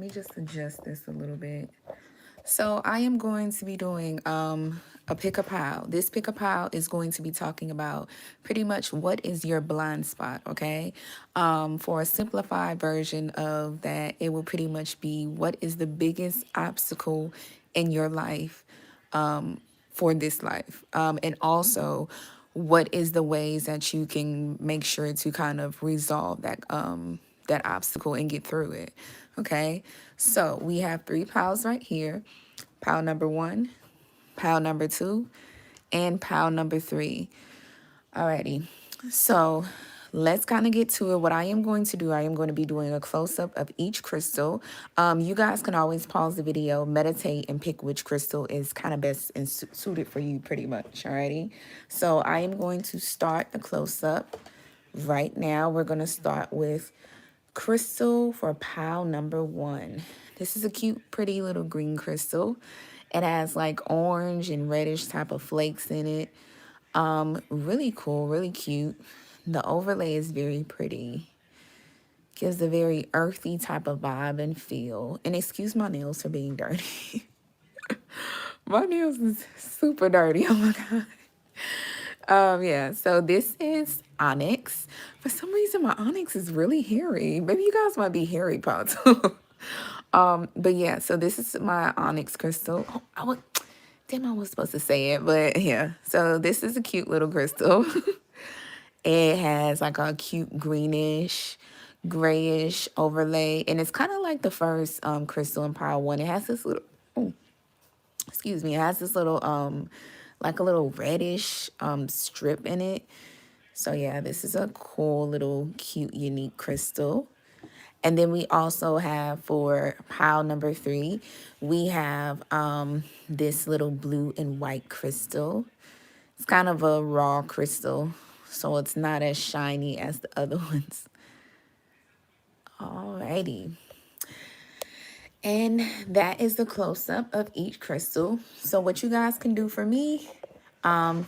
me just adjust this a little bit. So I am going to be doing a pick a pile. This pick a pile is going to be talking about pretty much what is your blind spot, okay? For a simplified version of that, it will pretty much be what is the biggest obstacle in your life for this life, and also what is the ways that you can make sure to kind of resolve that obstacle and get through it. Okay, so we have three piles right here: pile number one, pile number two, and pile number three. Alrighty, so let's kind of get to it. What I am going to do, I am going to be doing a close-up of each crystal. You guys can always pause the video, meditate, and pick which crystal is kind of best and suited for you pretty much. Alrighty, so I am going to start the close-up right now. We're going to start with crystal for pile number one. This is a cute, pretty little green crystal. It has like orange and reddish type of flakes in it. Really cool, really cute. The overlay is very pretty. Gives a very earthy type of vibe and feel. And excuse my nails for being dirty. My nails is super dirty. Oh my God. Yeah, so this is onyx. For some reason, my onyx is really hairy. Maybe you guys might be hairy pot too. But yeah, so this is my onyx crystal. Oh, damn, I was supposed to say it, but yeah. So this is a cute little crystal. It has like a cute greenish, grayish overlay, and it's kind of like the first crystal in pile one. It has this little, oh, excuse me, it has this little like a little reddish strip in it. So yeah, this is a cool little cute unique crystal. And then we also have for pile number three, we have this little blue and white crystal. It's kind of a raw crystal, so it's not as shiny as the other ones. Alrighty. And that is the close-up of each crystal. So what you guys can do for me, I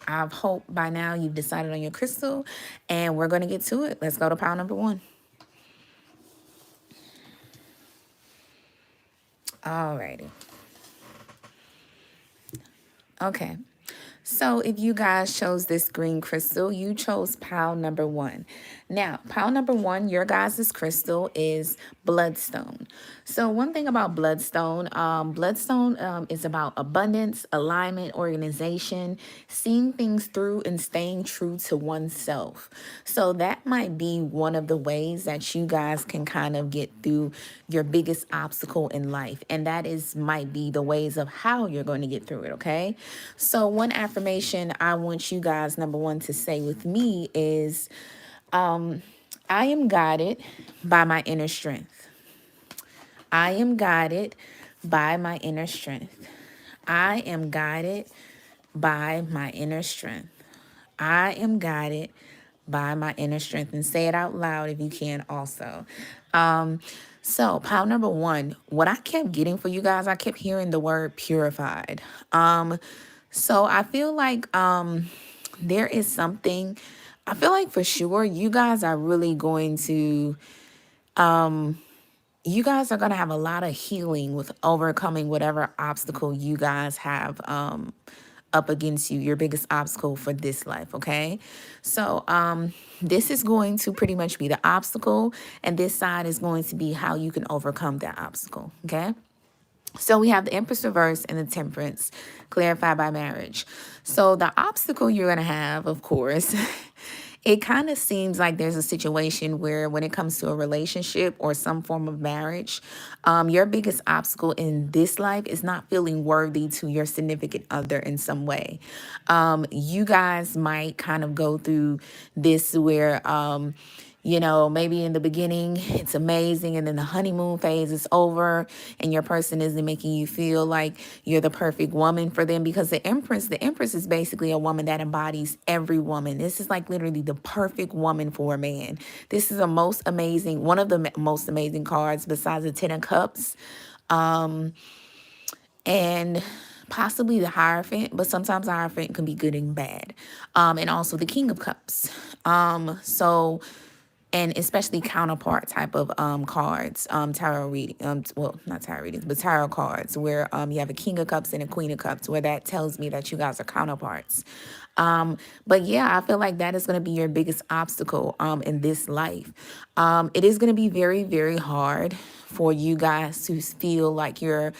hope by now you've decided on your crystal, and we're going to get to it. Let's go to pile number one. Alrighty. Okay. So if you guys chose this green crystal, you chose pile number one. Now, pile number one, your guys' crystal is bloodstone. So one thing about bloodstone, bloodstone is about abundance, alignment, organization, seeing things through and staying true to oneself. So that might be one of the ways that you guys can kind of get through your biggest obstacle in life. And that might be the ways of how you're going to get through it, okay? So one affirmation I want you guys, number one, to say with me is, I am guided by my inner strength. I am guided by my inner strength. I am guided by my inner strength. I am guided by my inner strength. And say it out loud if you can also. So pile number one, what I kept getting for you guys, I kept hearing the word purified. So I feel like there is something, I feel like for sure you guys are really going to, you guys are going to have a lot of healing with overcoming whatever obstacle you guys have up against you, your biggest obstacle for this life, okay? So this is going to pretty much be the obstacle, and this side is going to be how you can overcome that obstacle, okay? So we have the Empress reverse and the Temperance clarified by marriage. So the obstacle you're going to have, of course, it kind of seems like there's a situation where when it comes to a relationship or some form of marriage, your biggest obstacle in this life is not feeling worthy to your significant other in some way. You guys might kind of go through this where, you know, maybe in the beginning it's amazing, and then the honeymoon phase is over and your person isn't making you feel like you're the perfect woman for them, because the Empress is basically a woman that embodies every woman. This is like literally the perfect woman for a man. This is one of the most amazing cards besides the Ten of Cups. And possibly the Hierophant, but sometimes the Hierophant can be good and bad. And also the King of Cups. So and especially counterpart type of cards, tarot reading, well, not tarot readings, but tarot cards, where you have a King of Cups and a Queen of Cups, where that tells me that you guys are counterparts. But yeah, I feel like that is going to be your biggest obstacle in this life. It is going to be very, very hard for you guys to feel like you're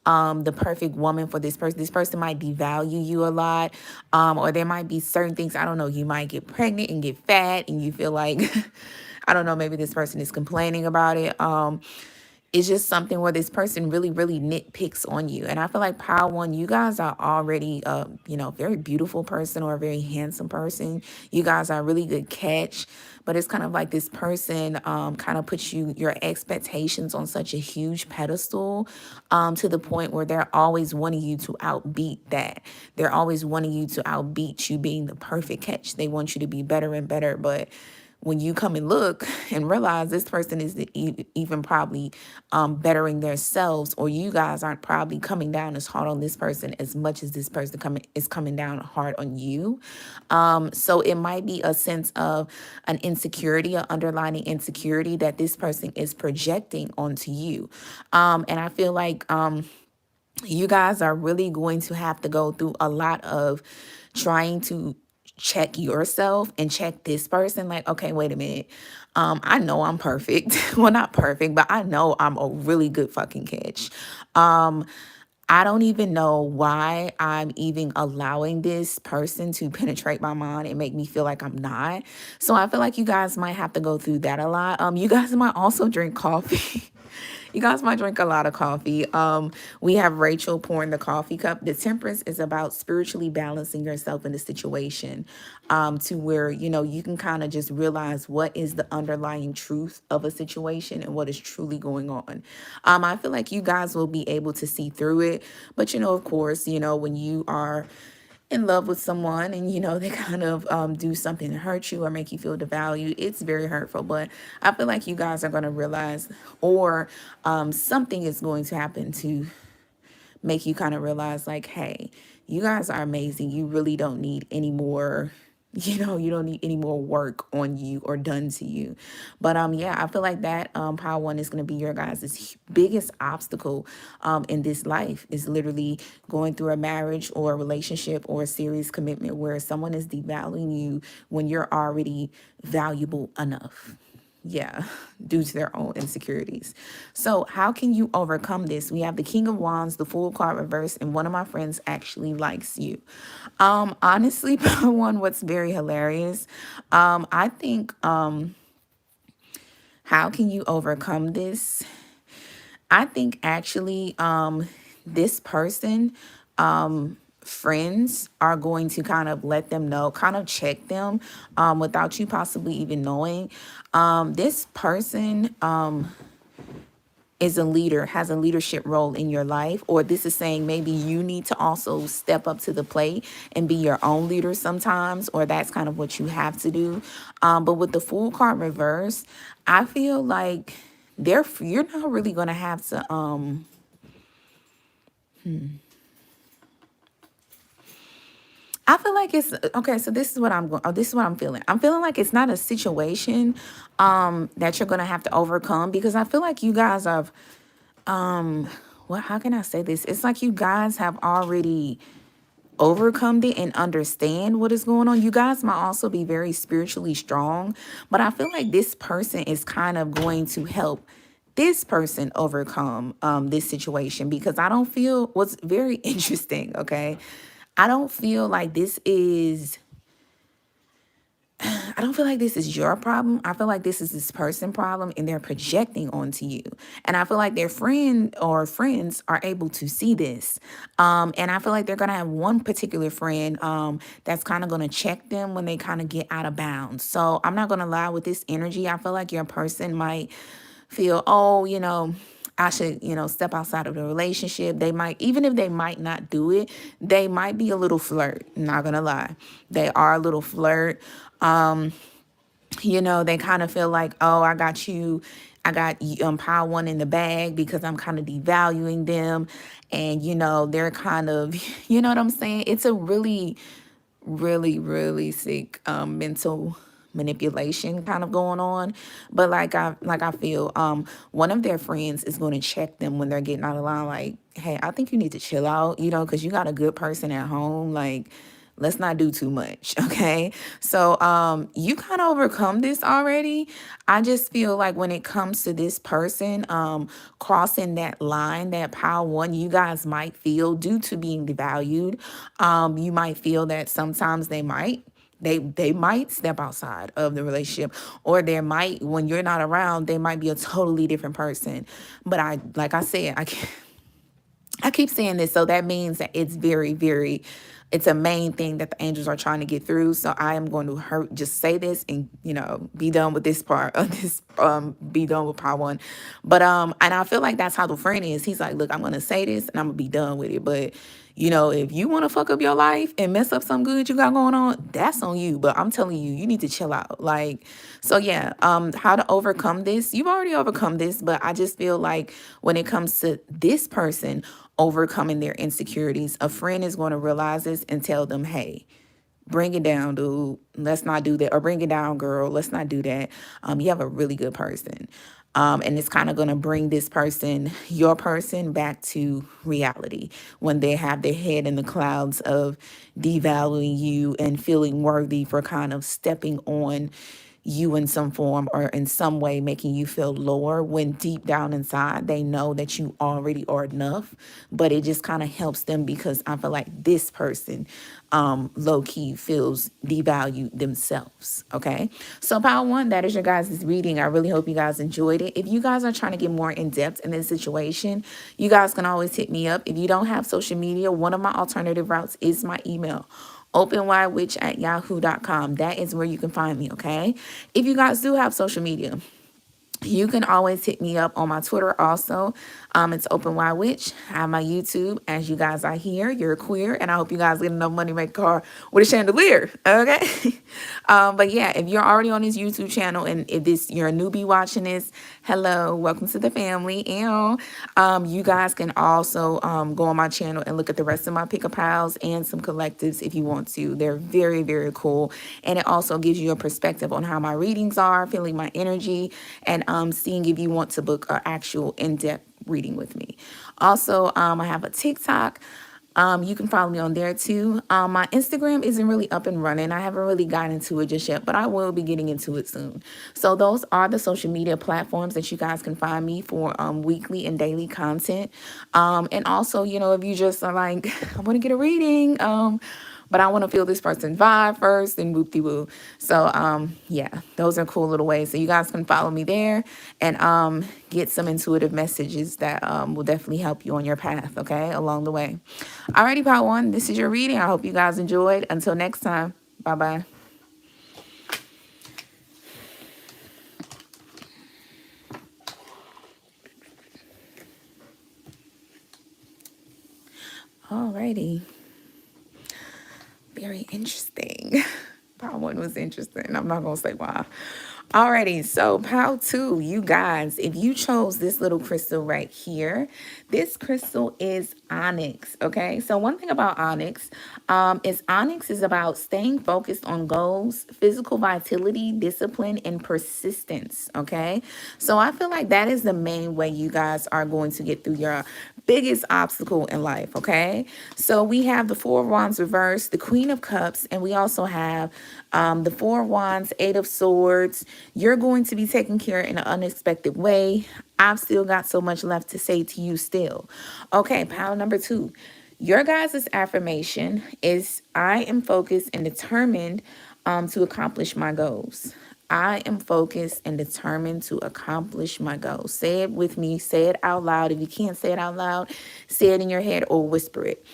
the perfect woman for this person. This person might devalue you a lot, or there might be certain things, I don't know, you might get pregnant and get fat and you feel like, I don't know, maybe this person is complaining about it. It's just something where this person really, really nitpicks on you. And I feel like Power One, you guys are already, very beautiful person or a very handsome person. You guys are a really good catch. But it's kind of like this person kind of puts your expectations on such a huge pedestal to the point where they're always wanting you to outbeat that. They're always wanting you to outbeat you being the perfect catch. They want you to be better and better. But when you come and look and realize this person is even probably bettering themselves, or you guys aren't probably coming down as hard on this person as much as this person is coming down hard on you. So it might be a sense of an insecurity, an underlying insecurity that this person is projecting onto you. And I feel like you guys are really going to have to go through a lot of trying to check yourself and check this person. Like, okay, wait a minute. I know I'm perfect. Well, not perfect, but I know I'm a really good fucking catch. I don't even know why I'm even allowing this person to penetrate my mind and make me feel like I'm not. So I feel like you guys might have to go through that a lot. You guys might also drink coffee. You guys might drink a lot of coffee. We have Rachel pouring the coffee cup. The Temperance is about spiritually balancing yourself in the situation to where, you can kind of just realize what is the underlying truth of a situation and what is truly going on. I feel like you guys will be able to see through it. But, of course, when you are in love with someone and they kind of do something to hurt you or make you feel devalued, it's very hurtful. But I feel like you guys are going to realize, or something is going to happen to make you kind of realize, like, hey, you guys are amazing. You really don't need any more, you don't need any more work on you or done to you. But yeah, I feel like that Power One is going to be your guys' biggest obstacle in this life, is literally going through a marriage or a relationship or a serious commitment where someone is devaluing you when you're already valuable enough. Yeah, due to their own insecurities. So how can you overcome this? We have the King of Wands, the Fool card reversed, and one of my friends actually likes you. Honestly, one, what's very hilarious, I think, how can you overcome this? I think actually, this person, friends are going to kind of let them know, kind of check them without you possibly even knowing. This person is a leader, has a leadership role in your life, or this is saying maybe you need to also step up to the plate and be your own leader sometimes, or that's kind of what you have to do. But with the Fool card reverse, I feel like you're not really going to have to I feel like it's okay. So this is what I'm going. Oh, this is what I'm feeling. I'm feeling like it's not a situation that you're gonna have to overcome, because I feel like you guys have well, how can I say this? It's like you guys have already overcome it and understand what is going on. You guys might also be very spiritually strong, but I feel like this person is kind of going to help this person overcome this situation, because I don't feel, what's very interesting, okay? I don't feel like this is I don't feel like this is your problem. I feel like this is this person's problem, and they're projecting onto you. And I feel like their friend or friends are able to see this. And I feel like they're going to have one particular friend that's kind of going to check them when they kind of get out of bounds. So I'm not going to lie, with this energy, I feel like your person might feel, oh, I should, step outside of the relationship. They might, even if they might not do it, they might be a little flirt. Not gonna lie. They are a little flirt. They kind of feel like, oh, I got Power One in the bag because I'm kind of devaluing them. And, they're kind of, you know what I'm saying? It's a really, really, really sick mental manipulation kind of going on. But like I feel one of their friends is going to check them when they're getting out of line, like, hey, I think you need to chill out, you know, because you got a good person at home. Like, let's not do too much. Okay. So you kind of overcome this already. I just feel like when it comes to this person crossing that line, that pile one, you guys might feel, due to being devalued, you might feel that sometimes they might step outside of the relationship, or there might, when you're not around, they might be a totally different person. But like I said, I keep saying this, so that means that it's very, very, it's a main thing that the angels are trying to get through. So I am going to just say this and, you know, be done with this part of this, be done with part one. But, and I feel like that's how the friend is. He's like, look, I'm going to say this and I'm gonna be done with it. But, you know, if you want to fuck up your life and mess up something good you got going on, that's on you. But I'm telling you, you need to chill out. Like, so yeah, how to overcome this. You've already overcome this, but I just feel like when it comes to this person overcoming their insecurities, a friend is going to realize this and tell them, hey, bring it down, dude. Let's not do that. Or bring it down, girl. Let's not do that. You have a really good person. And it's kind of going to bring this person, your person, back to reality when they have their head in the clouds of devaluing you and feeling worthy for kind of stepping on you in some form or in some way, making you feel lower, when deep down inside they know that you already are enough. But it just kind of helps them, because I feel like this person low-key feels devalued themselves. Okay, so power one, that is your guys' reading. I really hope you guys enjoyed it. If you guys are trying to get more in depth in this situation, you guys can always hit me up. If you don't have social media, one of my alternative routes is my email, openwidewitch@yahoo.com. That is where you can find me. Okay, if you guys do have social media, you can always hit me up on my Twitter also. It's Open Wide Witch. I have my YouTube. As you guys are here, you're queer, and I hope you guys get enough money to make a car with a chandelier. Okay. But yeah, if you're already on this YouTube channel, and if you're a newbie watching this, hello, welcome to the family. And you guys can also go on my channel and look at the rest of my pick-up piles and some collectives if you want to. They're very, very cool, and it also gives you a perspective on how my readings are, feeling my energy, and seeing if you want to book an actual in-depth reading with me. Also, I have a TikTok. You can follow me on there too. My Instagram isn't really up and running. I haven't really gotten into it just yet, but I will be getting into it soon. So those are the social media platforms that you guys can find me for weekly and daily content. And also, you know, if you just are like, I want to get a reading, but I want to feel this person's vibe first, and whoop-de-woo. So, yeah, those are cool little ways. So you guys can follow me there and get some intuitive messages that will definitely help you on your path, okay, along the way. Alrighty, part one, this is your reading. I hope you guys enjoyed. Until next time, bye-bye. Alrighty. Very interesting. Part one was interesting. I'm not going to say why. Alrighty, so part two, you guys, if you chose this little crystal right here, this crystal is onyx, okay? So one thing about onyx is about staying focused on goals, physical vitality, discipline, and persistence, okay? So I feel like that is the main way you guys are going to get through your biggest obstacle in life, okay? So we have the Four of Wands reversed, the Queen of Cups, and we also have the Four of Wands, Eight of Swords. You're going to be taken care in an unexpected way. I've still got so much left to say to you still. Okay, pile number two. Your guys' affirmation is, I am focused and determined to accomplish my goals. I am focused and determined to accomplish my goals. Say it with me. Say it out loud. If you can't say it out loud, say it in your head or whisper it.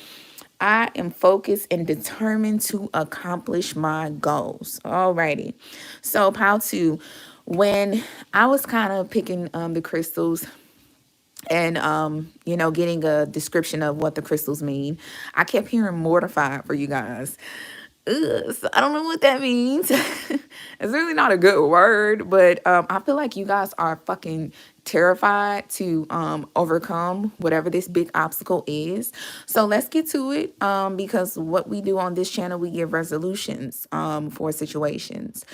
I am focused and determined to accomplish my goals. Alrighty. So pile two, when I was kind of picking the crystals and, you know, getting a description of what the crystals mean, I kept hearing mortified for you guys. So I don't know what that means. It's really not a good word, but I feel like you guys are fucking terrified to overcome whatever this big obstacle is. So let's get to it, because what we do on this channel, we give resolutions for situations.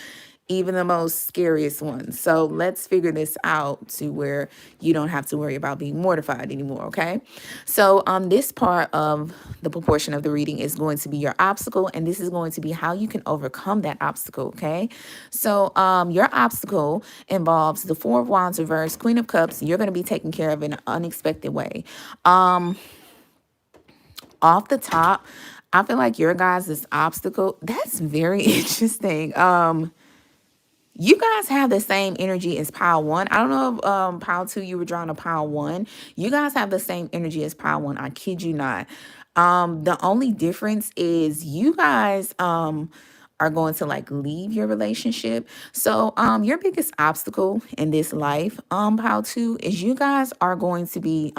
even the most scariest ones. So let's figure this out to where you don't have to worry about being mortified anymore, okay? So this part of the proportion of the reading is going to be your obstacle, and this is going to be how you can overcome that obstacle, okay? So your obstacle involves the Four of Wands reversed, Queen of Cups. You're going to be taken care of in an unexpected way. Off the top, I feel like your guys' obstacle, that's very interesting. You guys have the same energy as pile one. I don't know if pile two you were drawn to pile one. You guys have the same energy as pile one. I kid you not. The only difference is you guys are going to like leave your relationship. So your biggest obstacle in this life, pile two, is you guys are going to be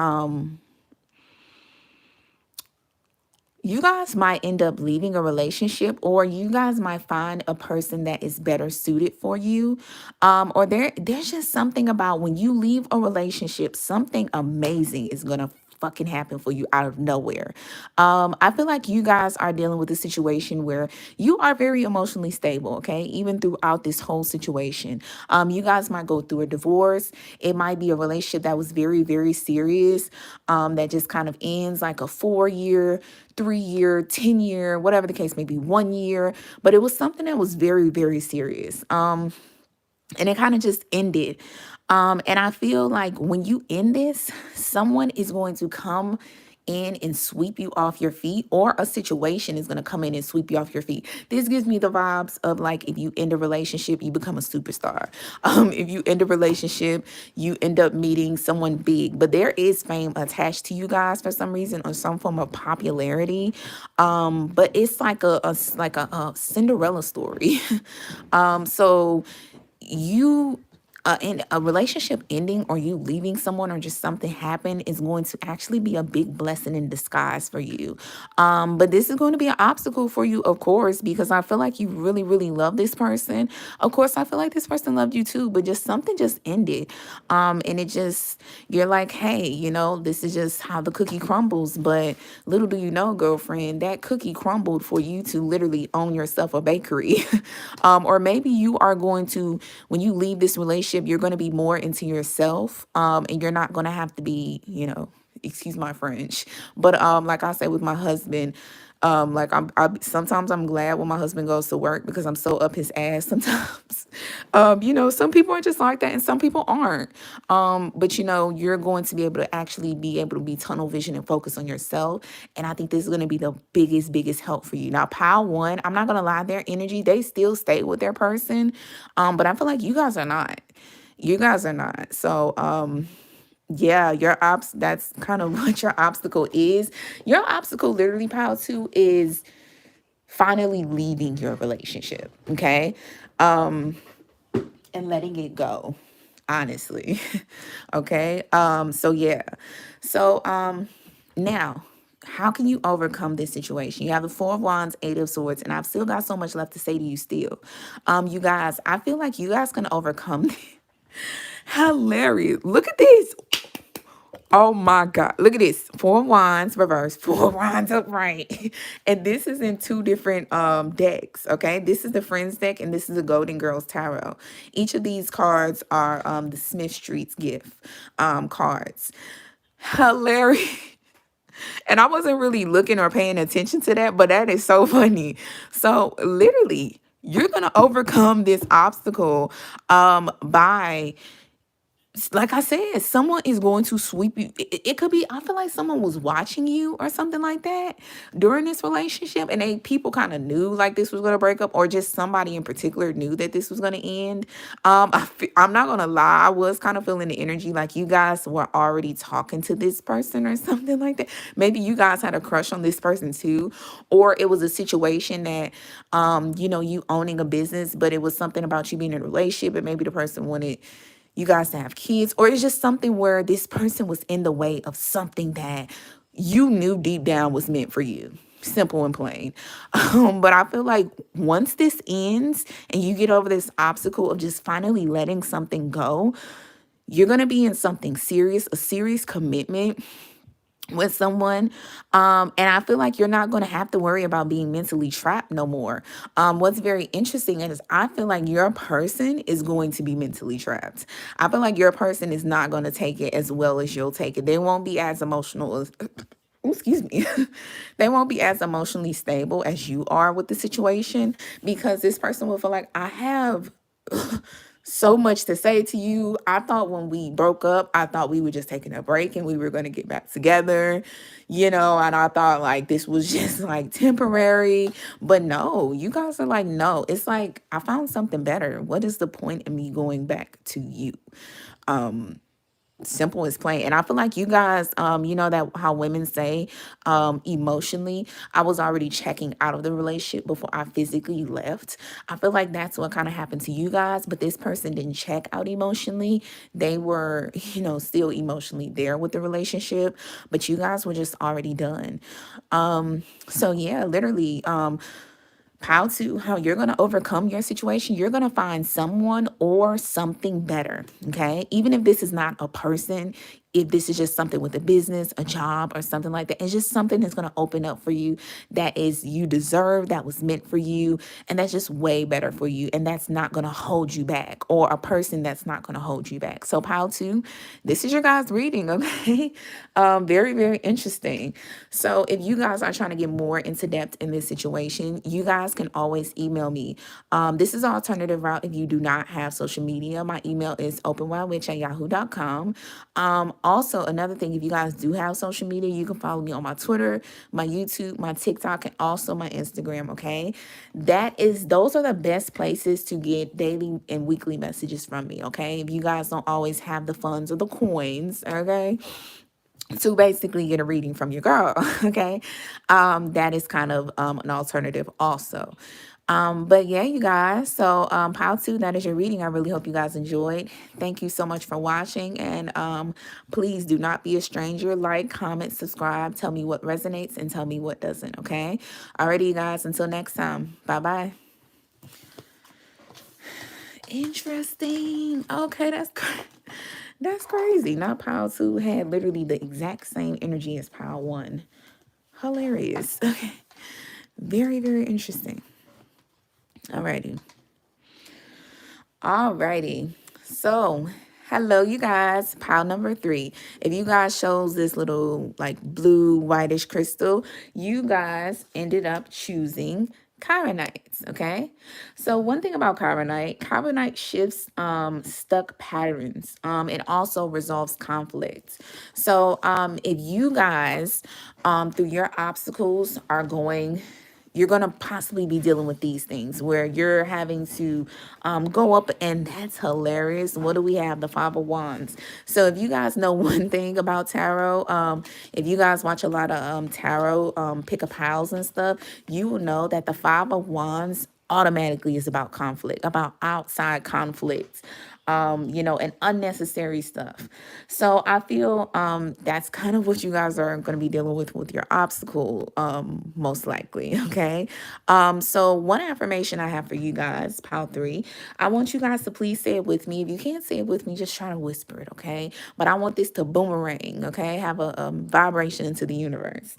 you guys might end up leaving a relationship, or you guys might find a person that is better suited for you. Or there's just something about when you leave a relationship, something amazing is gonna fucking happen for you out of nowhere. I feel like you guys are dealing with a situation where you are very emotionally stable, okay? Even throughout this whole situation. You guys might go through a divorce. It might be a relationship that was very, very serious, that just kind of ends like a 4-year, 3-year, 10-year, whatever the case may be, 1 year. But it was something that was very, very serious. And it kind of just ended. And I feel like when you end this, someone is going to come in and sweep you off your feet, or a situation is going to come in and sweep you off your feet. This gives me the vibes of like, if you end a relationship, you become a superstar. If you end a relationship, you end up meeting someone big, but there is fame attached to you guys for some reason, or some form of popularity. But it's like a Cinderella story. So you in a relationship ending, or you leaving someone, or just something happen, is going to actually be a big blessing in disguise for you. But this is going to be an obstacle for you, of course, because I feel like you really, really love this person. Of course, I feel like this person loved you too, but just something just ended. And it just, you're like, hey, you know, this is just how the cookie crumbles. But little do you know, girlfriend, that cookie crumbled for you to literally own yourself a bakery. Or maybe you are going to, when you leave this relationship, you're going to be more into yourself, and you're not going to have to be, you know, excuse my French, but like I say with my husband, like sometimes I'm glad when my husband goes to work, because I'm so up his ass sometimes. You know, some people are just like that and some people aren't. But you know, you're going to be able to actually be tunnel vision and focus on yourself. And I think this is going to be the biggest help for you. Now, pile one, I'm not going to lie, their energy, they still stay with their person. But I feel like you guys are not. You guys are not. So, yeah, that's kind of what your obstacle is. Your obstacle, literally, pile two, is finally leaving your relationship, okay? And letting it go, honestly. Okay? So yeah. So now, how can you overcome this situation? You have the Four of Wands, Eight of Swords, and I've still got so much left to say to you still. You guys, I feel like you guys can overcome this. Hilarious. Look at this. Oh my God. Look at this. Four of Wands reversed, Four of Wands upright. And this is in two different decks. Okay. This is the Friends deck, and this is the Golden Girls Tarot. Each of these cards are the Smith Street's gift cards. Hilarious. And I wasn't really looking or paying attention to that, but that is so funny. So literally, you're going to overcome this obstacle by, like I said, someone is going to sweep you. It could be, I feel like someone was watching you or something like that during this relationship, and people kind of knew like this was going to break up, or just somebody in particular knew that this was going to end. I'm not going to lie, I was kind of feeling the energy like you guys were already talking to this person or something like that. Maybe you guys had a crush on this person too, or it was a situation that, you know, you owning a business, but it was something about you being in a relationship, and maybe the person wanted you guys to have kids, or it's just something where this person was in the way of something that you knew deep down was meant for you. Simple and plain. But I feel like once this ends and you get over this obstacle of just finally letting something go, you're going to be in something serious, a serious commitment with someone, and I feel like you're not going to have to worry about being mentally trapped no more. What's very interesting is I feel like your person is going to be mentally trapped. I feel like your person is not going to take it as well as you'll take it. They won't be as emotional as ooh, excuse me. They won't be as emotionally stable as you are with the situation, because this person will feel like, I have so much to say to you. I thought when we broke up, I thought we were just taking a break and we were going to get back together, and I thought like this was just like temporary. But no, you guys are like, no, it's like, I found something better. What is the point in me going back to you? Simple as plain. And I feel like you guys, that how women say, emotionally, I was already checking out of the relationship before I physically left. I feel like that's what kind of happened to you guys, but this person didn't check out emotionally. They were, still emotionally there with the relationship, but you guys were just already done. So yeah, literally, how you're going to overcome your situation. You're going to find someone or something better. Okay. Even if this is not a person, if this is just something with a business, a job, or something like that, it's just something that's going to open up for you that is you deserve, that was meant for you, and that's just way better for you, and that's not going to hold you back, or a person that's not going to hold you back. So pile 2, this is your guys reading. Okay. Very, very interesting. So if you guys are trying to get more into depth in this situation, you guys can always email me. This is an alternative route if you do not have social media. My email is openwidewitch@yahoo.com. Also, another thing, if you guys do have social media, you can follow me on my Twitter, my YouTube, my TikTok, and also my Instagram. Okay, those are the best places to get daily and weekly messages from me. Okay, if you guys don't always have the funds or the coins, okay, to basically get a reading from your girl, okay, that is kind of an alternative also. But yeah, you guys, so pile 2, that is your reading. I really hope you guys enjoyed. Thank you so much for watching, and please do not be a stranger. Like, comment, subscribe, tell me what resonates and tell me what doesn't. Okay, alrighty, you guys, until next time, bye. Interesting. Okay, that's crazy. Now pile 2 had literally the exact same energy as pile 1. Hilarious. Okay, very, very interesting. Alrighty. So, hello, you guys. Pile number 3. If you guys chose this little like blue whitish crystal, you guys ended up choosing Chironite. Okay. So one thing about Chironite shifts stuck patterns. It also resolves conflicts. So if you guys through your obstacles are you're going to possibly be dealing with these things where you're having to go up, and that's hilarious. What do we have? The 5 of Wands. So if you guys know one thing about tarot, if you guys watch a lot of tarot pick-up piles and stuff, you will know that the 5 of Wands automatically is about conflict, about outside conflict, and unnecessary stuff. So I feel that's kind of what you guys are going to be dealing with your obstacle, most likely. Okay. So one affirmation I have for you guys, pile 3, I want you guys to please say it with me. If you can't say it with me, just try to whisper it. Okay. But I want this to boomerang. Okay. Have a vibration into the universe.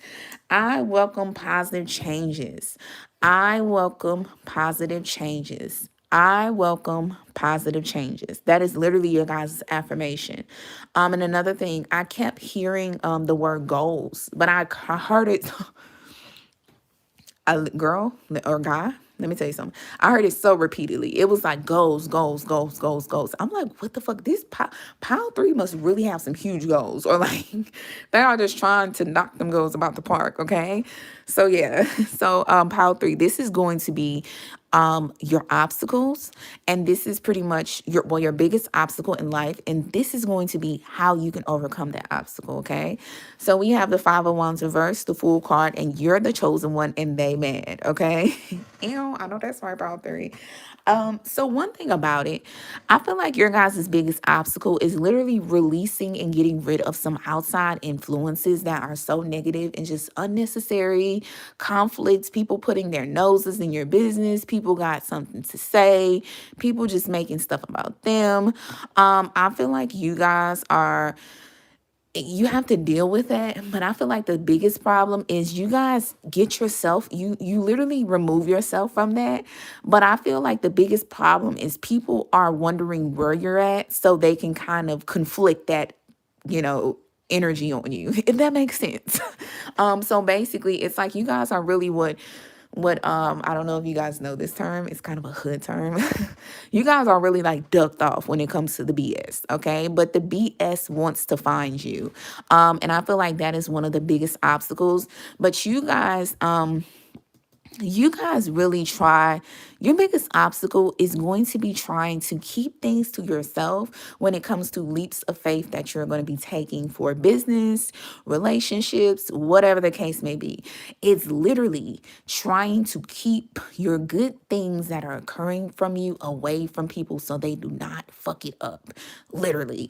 I welcome positive changes. I welcome positive changes. I welcome positive changes. That is literally your guys' affirmation. And another thing, I kept hearing the word goals, but I heard it, a girl or guy. Let me tell you something. I heard it so repeatedly. It was like goals, goals, goals, goals, goals. I'm like, what the fuck? This pile 3 must really have some huge goals, or like they are just trying to knock them goals about the park. Okay. So yeah. So pile 3, this is going to be your obstacles, and this is pretty much your biggest obstacle in life, and this is going to be how you can overcome that obstacle. Okay, so we have the 5 of Wands reverse, the Fool card, and you're the chosen one and they mad. Okay. Ew, I know that's right, about 3. So one thing about it, I feel like your guys' biggest obstacle is literally releasing and getting rid of some outside influences that are so negative and just unnecessary conflicts, people putting their noses in your business, people got something to say, people just making stuff about them. I feel like you guys are you have to deal with that. But I feel like the biggest problem is you guys get yourself, you literally remove yourself from that. But I feel like the biggest problem is people are wondering where you're at so they can kind of conflict that, you know, energy on you, if that makes sense. So basically it's like you guys are really what I don't know if you guys know this term, it's kind of a hood term. You guys are really like ducked off when it comes to the BS, okay? But the BS wants to find you. And I feel like that is one of the biggest obstacles. But you guys really try. Your biggest obstacle is going to be trying to keep things to yourself when it comes to leaps of faith that you're going to be taking for business, relationships, whatever the case may be. It's literally trying to keep your good things that are occurring from you away from people so they do not fuck it up. Literally.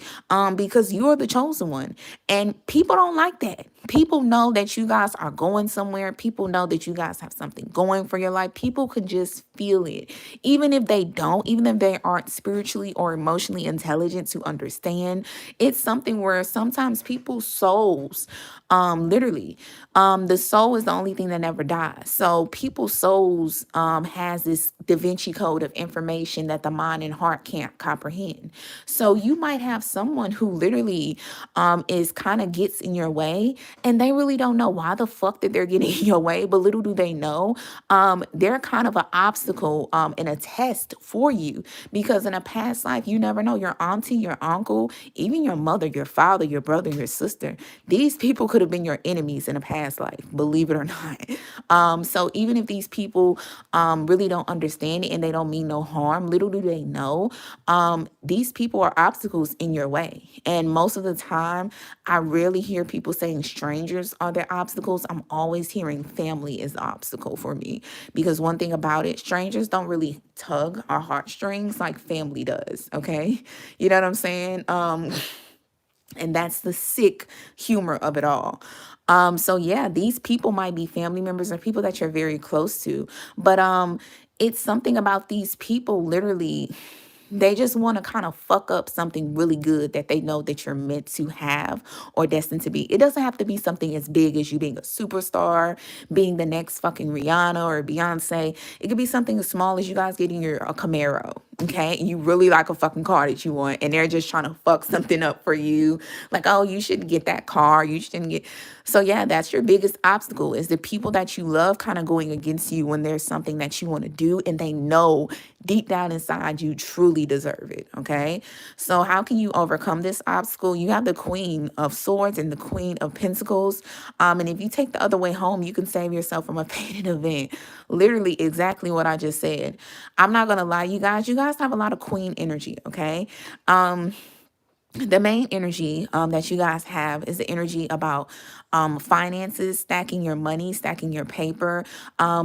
Because you're the chosen one. And people don't like that. People know that you guys are going somewhere. People know that you guys have something going for your life. People can just feel it. Even if they don't, even if they aren't spiritually or emotionally intelligent to understand, it's something where sometimes people's souls, literally, the soul is the only thing that never dies. So people's souls has this 𝙭𝗶𝗆 code of information that the mind and heart can't comprehend. So you might have someone who literally is kind of gets in your way, and they really don't know why the fuck that they're getting in your way, but little do they know, they're kind of an obstacle and a test for you, because in a past life, you never know, your auntie, your uncle, even your mother, your father, your brother, your sister, these people could have been your enemies in a past life, believe it or not. So even if these people really don't understand it and they don't mean no harm, little do they know, these people are obstacles in your way. And most of the time, I rarely hear people saying strangers are their obstacles. I'm always hearing family is the obstacle for me, because one thing about it, strangers don't really tug our heartstrings like family does. Okay, you know what I'm saying? And that's the sick humor of it all. So yeah, these people might be family members or people that you're very close to, but it's something about these people, literally, they just want to kind of fuck up something really good that they know that you're meant to have or destined to be. It doesn't have to be something as big as you being a superstar, being the next fucking Rihanna or Beyonce. It could be something as small as you guys getting a Camaro, okay? And you really like a fucking car that you want, and they're just trying to fuck something up for you. Like, oh, you shouldn't get that car. You shouldn't get. So yeah, that's your biggest obstacle, is the people that you love kind of going against you when there's something that you want to do and they know deep down inside you truly deserve it, okay? So how can you overcome this obstacle? You have the Queen of Swords and the Queen of Pentacles. And if you take the other way home, you can save yourself from a fated event. Literally exactly what I just said. I'm not going to lie, you guys have a lot of queen energy, okay? The main energy that you guys have is the energy about finances, stacking your money, stacking your paper,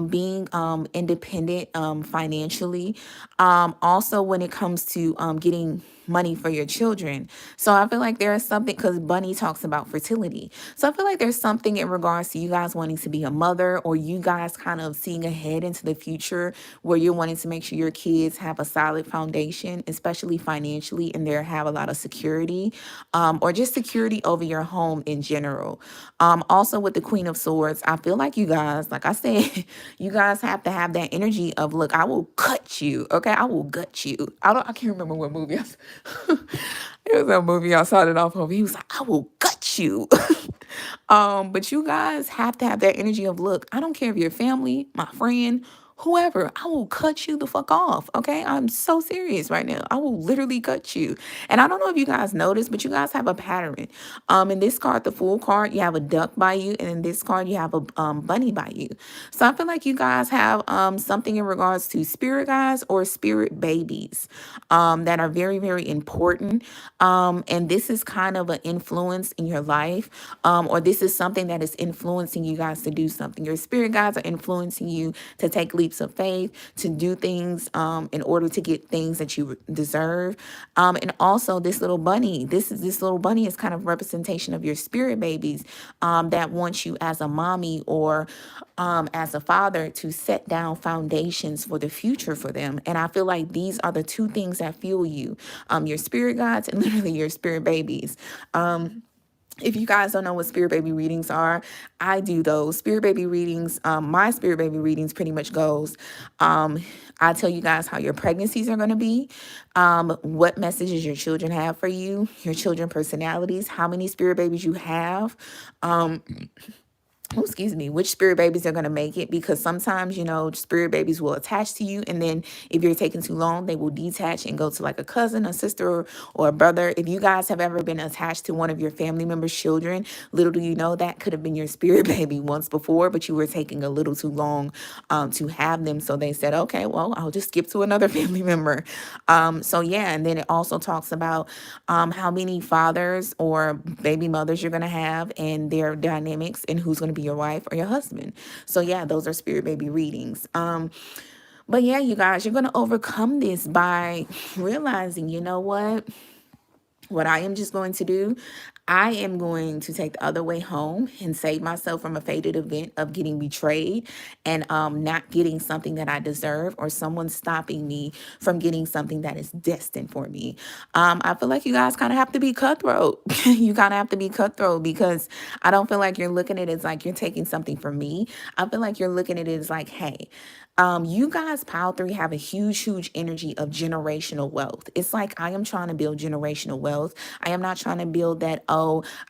being independent financially. Also, when it comes to getting money for your children. So I feel like there is something, because Bunny talks about fertility. So I feel like there's something in regards to you guys wanting to be a mother, or you guys kind of seeing ahead into the future where you're wanting to make sure your kids have a solid foundation, especially financially, and they have a lot of security, or just security over your home in general. Also with the Queen of Swords, I feel like you guys, like I said, you guys have to have that energy of, look, I will cut you, okay? I will gut you. I can't remember what movie it was a movie I started off of. He was like, I will gut you. But you guys have to have that energy of, look, I don't care if you're family, my friend, whoever, I will cut you the fuck off. Okay. I'm so serious right now. I will literally cut you. And I don't know if you guys noticed, but you guys have a pattern. In this card, the Fool card, you have a duck by you, and in this card, you have a bunny by you. So I feel like you guys have something in regards to spirit guides or spirit babies that are very, very important. And this is kind of an influence in your life, or this is something that is influencing you guys to do something. Your spirit guides are influencing you to take leaps of faith, to do things in order to get things that you deserve. And also this little bunny, this little bunny is kind of representation of your spirit babies that want you as a mommy or as a father to set down foundations for the future for them. And I feel like these are the two things that fuel you, your spirit guides and literally your spirit babies. If you guys don't know what spirit baby readings are, I do those spirit baby readings. My spirit baby readings pretty much goes, I tell you guys how your pregnancies are going to be, what messages your children have for you, your children personalities, how many spirit babies you have, um, oh, excuse me, which spirit babies are going to make it, because sometimes, you know, spirit babies will attach to you, and then if you're taking too long, they will detach and go to like a cousin, a sister, or a brother. If you guys have ever been attached to one of your family members' children, little do you know that could have been your spirit baby once before, but you were taking a little too long to have them, so they said, okay, well, I'll just skip to another family member. So yeah, and then it also talks about how many fathers or baby mothers you're going to have and their dynamics, and who's going to be your wife or your husband. So yeah, those are spirit baby readings. But yeah, you guys, you're going to overcome this by realizing, you know what I am just going to do, I am going to take the other way home and save myself from a fated event of getting betrayed and not getting something that I deserve, or someone stopping me from getting something that is destined for me. I feel like you guys kind of have to be cutthroat. You kind of have to be cutthroat, because I don't feel like you're looking at it as like you're taking something from me. I feel like you're looking at it as like, hey, you guys, Pile 3, have a huge energy of generational wealth. It's like I am trying to build generational wealth. I am not trying to build that, oh,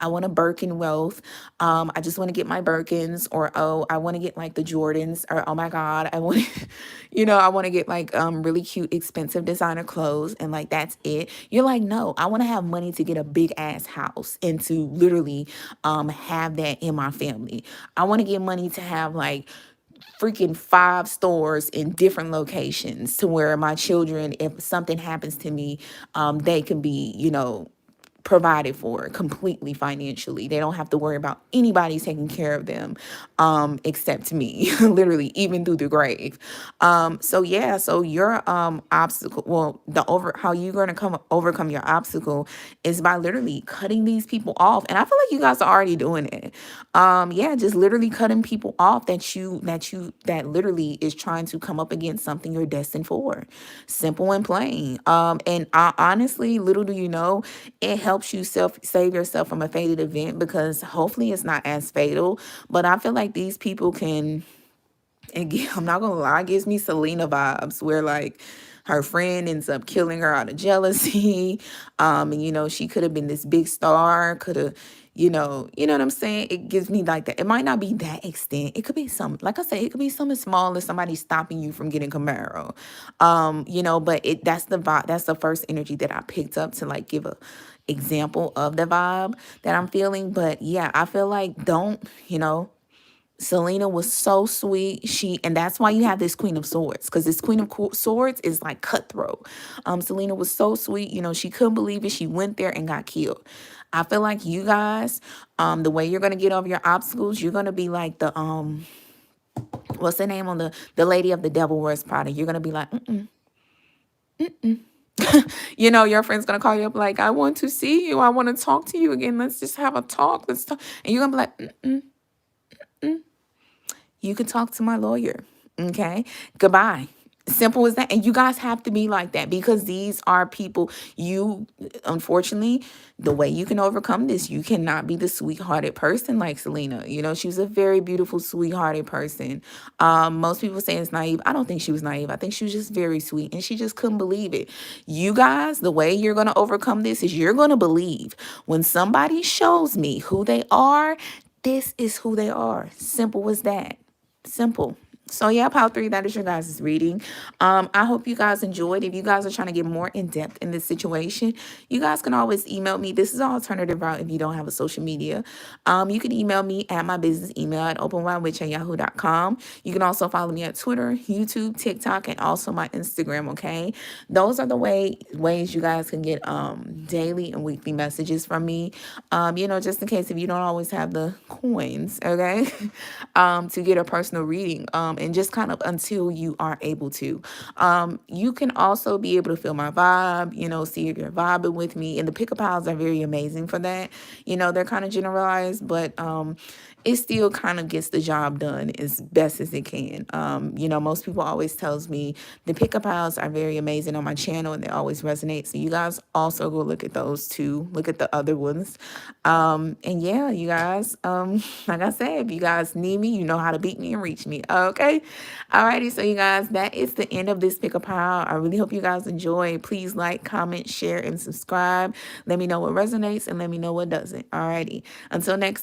I want a Birkin wealth. I just want to get my Birkins, or oh, I want to get like the Jordans, or oh my God, I want to, I want to get like really cute, expensive designer clothes, and like that's it. You're like, no, I want to have money to get a big ass house and to literally have that in my family. I want to get money to have like freaking 5 stores in different locations, to where my children, if something happens to me, they can be, provided for completely financially. They don't have to worry about anybody taking care of them, except me, literally, even through the grave. So yeah, so your obstacle, well, how you're gonna overcome your obstacle is by literally cutting these people off. And I feel like you guys are already doing it. Yeah, just literally cutting people off that literally is trying to come up against something you're destined for. Simple and plain. And honestly, little do you know, it helps you save yourself from a fated event, because hopefully it's not as fatal. But I feel like these people can, again, I'm not gonna lie, it gives me Selena vibes, where like her friend ends up killing her out of jealousy. And she could have been this big star, could have, you know what I'm saying? It gives me like that. It might not be that extent. It could be some, like I said, it could be something small, as somebody stopping you from getting Camaro. But that's the vibe, that's the first energy that I picked up to like give a example of the vibe that I'm feeling. But yeah, I feel like Selena was so sweet. And that's why you have this Queen of Swords, because this Queen of Swords is like cutthroat. Selena was so sweet. She couldn't believe it. She went there and got killed. I feel like you guys, the way you're gonna get over your obstacles, you're gonna be like the what's the name on the Lady of the Devil Wears Prada. You're gonna be like, your friend's gonna call you up like, I want to see you. I want to talk to you again. Let's just have a talk. Let's talk. And you're gonna be like, you can talk to my lawyer. Okay. Goodbye. Simple as that. And you guys have to be like that, because these are people unfortunately, the way you can overcome this, you cannot be the sweethearted person like Selena. She was a very beautiful, sweethearted person. Most people say it's naive. I don't think she was naive. I think she was just very sweet, and she just couldn't believe it. You guys, the way you're going to overcome this is you're going to believe when somebody shows me who they are, this is who they are. Simple as that. Simple. So yeah, Pile 3, that is your guys' reading. I hope you guys enjoyed. If you guys are trying to get more in depth in this situation, you guys can always email me. This is an alternative route if you don't have a social media. You can email me at my business email at openwidewitch@yahoo.com. You can also follow me at Twitter, YouTube, TikTok, and also my Instagram, okay? Those are the ways you guys can get daily and weekly messages from me. Just in case if you don't always have the coins, okay? To get a personal reading. and just kind of until you are able to. You can also be able to feel my vibe, see if you're vibing with me. And the pick a pals are very amazing for that. They're kind of generalized, but it still kind of gets the job done as best as it can. Most people always tells me the pick a pals are very amazing on my channel and they always resonate. So you guys also go look at those too. Look at the other ones. And yeah, you guys, like I said, if you guys need me, you know how to beat me and reach me. Okay. Alrighty. So you guys, that is the end of this pick a pal. I really hope you guys enjoy. Please like, comment, share, and subscribe. Let me know what resonates and let me know what doesn't. Alrighty. Until next